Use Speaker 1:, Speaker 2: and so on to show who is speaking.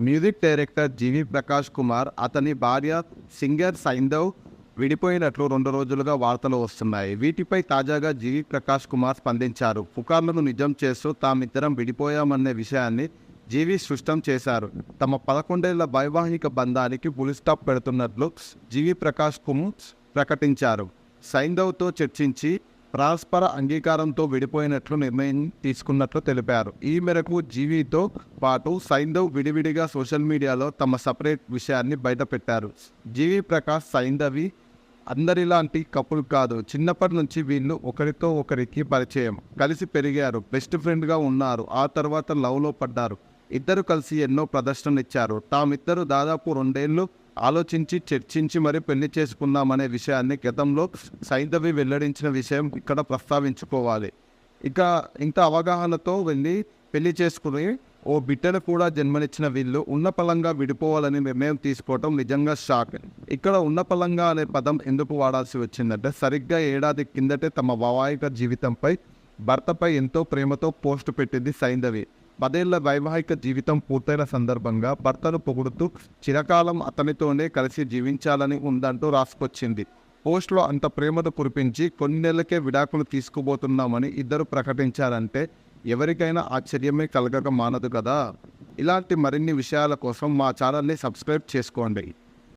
Speaker 1: Music director జీవి ప్రకాష్ కుమార్, అతని భార్య singer Saindhav విడిపోయినట్లు 2 రోజులుగా వార్తలు వస్తున్నాయి. వీటిపై తాజాగా జీవి ప్రకాష్ కుమార్ స్పందించారు. పుకార్లను నిజం చేస్తూ తామిద్దరం విడిపోయామనే విషయాన్ని జీవి స్పష్టం చేశారు. తమ 11 ఏళ్ల వైవాహిక బంధానికి ఫుల్ స్టాప్ పెడుతున్నట్లు జీవి ప్రకాష్ కుమార్ ప్రకటించారు. సైంధవ్తో చర్చించి పరస్పర అంగీకారంతో విడిపోయినట్లు నిర్ణయం తీసుకున్నట్లు తెలిపారు. ఈ మేరకు జీవితో పాటు సైంధవ్ విడివిడిగా సోషల్ మీడియాలో తమ సపరేట్ విషయాన్ని బయటపెట్టారు. జీవి ప్రకాష్, సైంధవి అందరిలాంటి కపుల్ కాదు. చిన్నప్పటి నుంచి వీళ్ళు ఒకరితో ఒకరికి పరిచయం, కలిసి పెరిగారు, బెస్ట్ ఫ్రెండ్గా ఉన్నారు. ఆ తర్వాత లవ్లో పడ్డారు. ఇద్దరు కలిసి ఎన్నో ప్రదర్శనలు ఇచ్చారు. తామిద్దరు దాదాపు 2 ఏళ్ళు ఆలోచించి చర్చించి మరీ పెళ్లి చేసుకున్నామనే విషయాన్ని గతంలో సైంధవి వెల్లడించిన విషయం ఇక్కడ ప్రస్తావించుకోవాలి. ఇక ఇంత అవగాహనతో వెళ్ళి పెళ్లి చేసుకుని ఓ బిడ్డను కూడా జన్మనిచ్చిన వీళ్ళు ఉన్నపలంగా విడిపోవాలని నిర్ణయం తీసుకోవటం నిజంగా షాక్. ఇక్కడ ఉన్నపలంగా అనే పదం ఎందుకు వాడాల్సి వచ్చిందంటే, సరిగ్గా ఏడాది కిందటే తమ వైవాహిక జీవితంపై భర్తపై ఎంతో ప్రేమతో పోస్టు పెట్టింది సైంధవి. 10 ఏళ్ల వైవాహిక జీవితం పూర్తయిన సందర్భంగా భర్తను పొగుడుతూ చిరకాలం అతనితోనే కలిసి జీవించాలని ఉందంటూ రాసుకొచ్చింది. పోస్టులో అంత ప్రేమను కురిపించి కొన్ని నెలలకే విడాకులు తీసుకుపోతున్నామని ఇద్దరు ప్రకటించారంటే ఎవరికైనా ఆశ్చర్యమే కలగక మానదు కదా. ఇలాంటి మరిన్ని విషయాల కోసం మా ఛానల్ని సబ్స్క్రైబ్ చేసుకోండి.